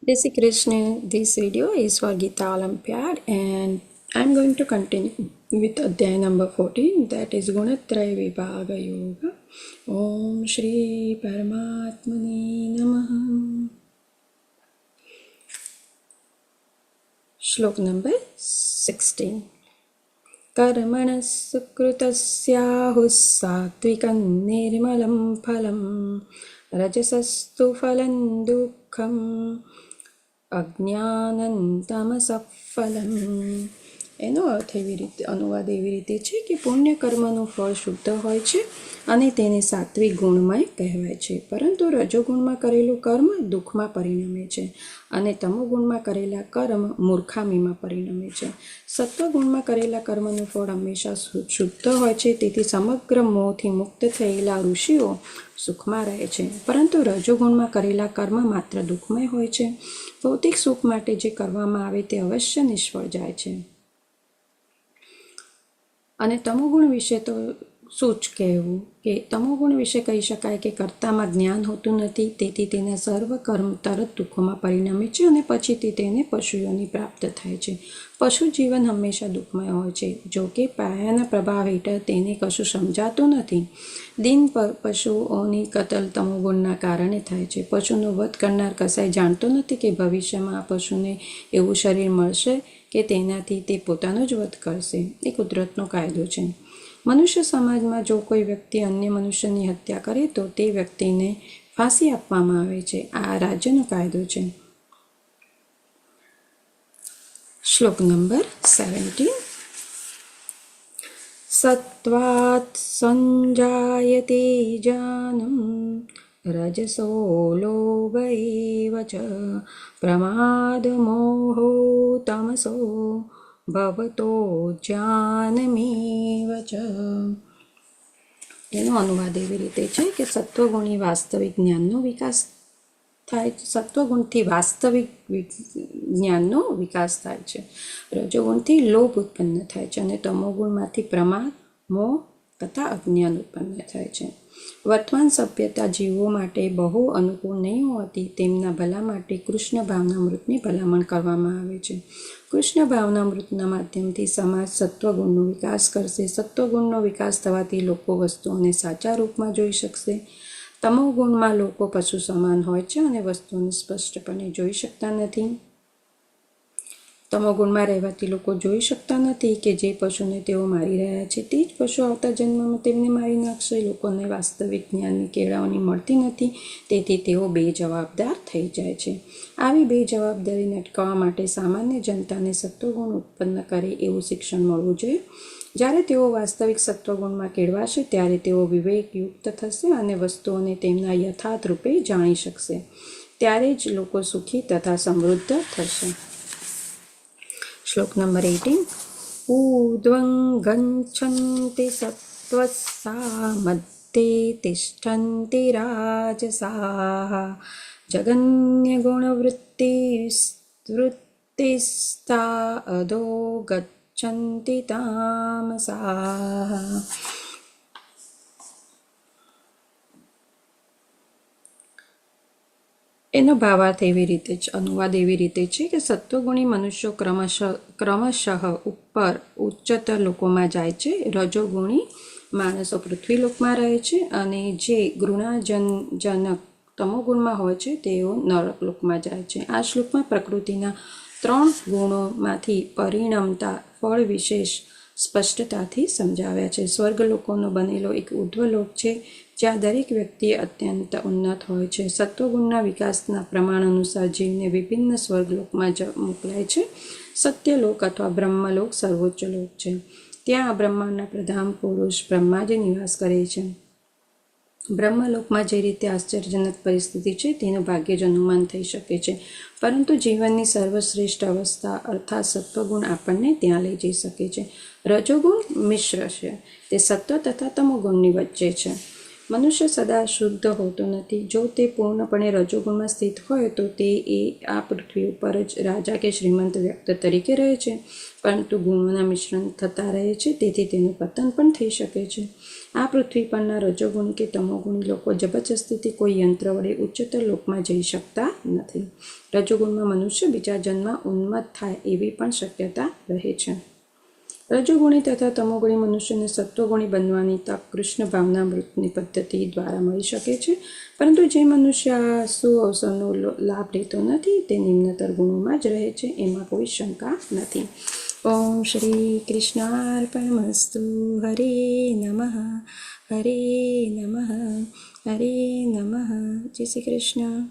Jai Shri Krishna. This video is for Gita Olympiad and I'm going to continue with Adhyay number 14, that is Gunatraya Vibhaga Yoga. Om Shri Paramatmane Namaha. Shlok number 16. Karmana sukrutasyahu satvikam nirmalam phalam rajasastu phalam dukkham અજ્ઞાનંતમસફલમ. એનો અર્થ અનુવાદ એવી રીતે છે કે પુણ્ય કર્મનું ફળ શુદ્ધ હોય છે અને તેને સાત્વિક ગુણમય કહેવાય છે, પરંતુ રજોગુણમાં કરેલું કર્મ દુઃખમાં પરિણમે છે અને તમોગુણમાં કરેલા કર્મ મૂર્ખામીમાં પરિણમે છે. સત્વગુણમાં કરેલા કર્મનું ફળ હંમેશા શુદ્ધ હોય છે, તેથી સમગ્ર મોહથી મુક્ત થયેલા ઋષિઓ સુખમાં રહે છે, પરંતુ રજોગુણમાં કરેલા કર્મ માત્ર દુઃખમય હોય છે. ભૌતિક સુખ માટે જે કરવામાં આવે તે અવશ્ય નિષ્ફળ જાય છે. અને તમોગુણ વિશે તો શું જ કહેવું, કે તમોગુણ વિશે કહી શકાય કે કર્તામાં જ્ઞાન હોતું નથી, તેથી તેના સર્વ કર્મ તરત દુઃખોમાં પરિણમે છે અને પછીથી તેને પશુઓની પ્રાપ્ત થાય છે. પશુ જીવન હંમેશા દુઃખમય હોય છે, જો કે પાયાના પ્રભાવ હેઠળ તેને કશું સમજાતું નથી. દિન પશુઓની કતલ તમોગુણના કારણે થાય છે. પશુનો વધ કરનાર કસાઈ જાણતો નથી કે ભવિષ્યમાં આ પશુને એવું શરીર મળશે કે તેનાથી તે પોતાનો જ વધ કરશે. એ કુદરતનો કાયદો છે. મનુષ્ય સમાજમાં જો કોઈ વ્યક્તિ અન્ય મનુષ્યની હત્યા કરે તો તે વ્યક્તિને ફાંસી આપવામાં આવે છે. આ રાજ્યનો કાયદો છે. શ્લોક નંબર 17. સત્વાત સંજાયતે જાનમ રજસો લોભ એવ ચ પ્રમાદ મોહો તમસો ભવતો જ્ઞાનમેવ ચ. એનો અનુવાદ એવી રીતે છે કે સત્વગુણી વાસ્તવિક જ્ઞાનનો વિકાસ થાય, સત્વગુણથી વાસ્તવિક જ્ઞાનનો વિકાસ થાય છે. રજોગુણથી લોભ ઉત્પન્ન થાય છે અને તમોગુણમાંથી પ્રમાદ, મોહ તથા અજ્ઞાન ઉત્પન્ન થાય છે. વર્તમાન સભ્યતા જીવો માટે બહુ અનુકૂળ નહીં હોતી, તેમના ભલા માટે કૃષ્ણ ભાવનામૃતની ભલામણ કરવામાં આવે છે. કૃષ્ણ ભાવનામૃતના માધ્યમથી સમાજ સત્વગુણનો વિકાસ કરશે. સત્વગુણનો વિકાસ થવાથી લોકો વસ્તુઓને સાચા રૂપમાં જોઈ શકશે. તમોગુણમાં લોકો પશુ સમાન હોય છે અને વસ્તુઓને સ્પષ્ટપણે જોઈ શકતા નથી. તમોગુણમાં રહેવાથી લોકો જોઈ શકતા નથી કે જે પશુને તેઓ મારી રહ્યા છે તે જ પશુ આવતા જન્મમાં તેમને મારી નાખશે. લોકોને વાસ્તવિક જ્ઞાનની કેળવણી મળતી નથી, તેથી તેઓ બેજવાબદાર થઈ જાય છે. આવી બેજવાબદારીને અટકાવવા માટે સામાન્ય જનતાને સત્વગુણ ઉત્પન્ન કરે એવું શિક્ષણ મળવું જોઈએ. જ્યારે તેઓ વાસ્તવિક સત્વગુણમાં કેળવાશે ત્યારે તેઓ વિવેકયુક્ત થશે અને વસ્તુઓને તેમના યથાર્થ રૂપે જાણી શકશે. ત્યારે જ લોકો સુખી તથા સમૃદ્ધ થશે. શ્લોક નંબર 18. ઊર્ધ્વં ગચ્છન્તિ સત્વસ્સા મધ્યે તિષ્ઠન્તિ રાજસાઃ જગન્યગુણવૃત્તિસ્તા અધો ગચ્છન્તિ તામસાઃ. એનો ભાવાર્થ એવી રીતે જ, અનુવાદ એવી રીતે છે કે સત્વગુણી મનુષ્યો ક્રમશઃ ઉપર ઉચ્ચતર લોકોમાં જાય છે. રજોગુણી માણસો પૃથ્વીલોકમાં રહે છે અને જે ઘૃણાજનક તમોગુણમાં હોય છે તેઓ નરકલોકમાં જાય છે. આ શ્લોકમાં પ્રકૃતિના 3 ગુણોમાંથી પરિણમતા ફળ વિશેષ સ્પષ્ટતાથી સમજાવ્યા છે. સ્વર્ગલોકોનો બનેલો એક ઉર્ધ્વલોક છે જ્યાં દરેક વ્યક્તિ અત્યંત ઉન્નત હોય છે. સત્વગુણના વિકાસના પ્રમાણ અનુસાર જીવને વિભિન્ન સ્વર્ગલોકમાં મોકલાય છે. સત્યલોક અથવા બ્રહ્મલોક સર્વોચ્ચ લોક છે. ત્યાં બ્રહ્માંડના પ્રધાન પુરુષ બ્રહ્મા જ નિવાસ કરે છે. બ્રહ્મલોકમાં જે રીતે આશ્ચર્યજનક પરિસ્થિતિ છે તેનું ભાગ્ય જ અનુમાન થઈ શકે છે, પરંતુ જીવનની સર્વશ્રેષ્ઠ અવસ્થા અર્થાત સત્વગુણ આપણને ત્યાં લઈ જઈ શકે છે. રજોગુણ મિશ્ર છે, તે સત્વ તથા તમોગુણની વચ્ચે છે. મનુષ્ય સદા શુદ્ધ હોતો નથી. જો તે પૂર્ણપણે રજોગુણમાં સ્થિત હોય તો તે આ પૃથ્વી ઉપર જ રાજા કે શ્રીમંત વ્યક્તિ તરીકે રહે છે, પરંતુ ગુણોના મિશ્રણ થતા રહે છે, તેથી તેનું પતન પણ થઈ શકે છે. આ પૃથ્વી પરના રજોગુણી કે તમોગુણી લોકો જબરજસ્તીથી કોઈ યંત્ર વડે ઉચ્ચતર લોકમાં જઈ શકતા નથી. રજોગુણમાં મનુષ્ય બીજા જન્મમાં ઉન્મત્ત થાય એવી પણ શક્યતા રહે છે. રજોગુણી તથા તમોગુણી મનુષ્યને સત્વગુણી બનવાની તક કૃષ્ણ ભાવનામૃતની પદ્ધતિ દ્વારા મળી શકે છે. પરંતુ જે મનુષ્ય આ સુઅવસરનો લાભ લેતો નથી તે નિમ્નતર ગુણોમાં જ રહે છે, એમાં કોઈ શંકા નથી. ઓમ શ્રી કૃષ્ણાર્પણમસ્તુ. હરે નમઃ. હરે નમઃ. હરે નમઃ. જય શ્રી કૃષ્ણ.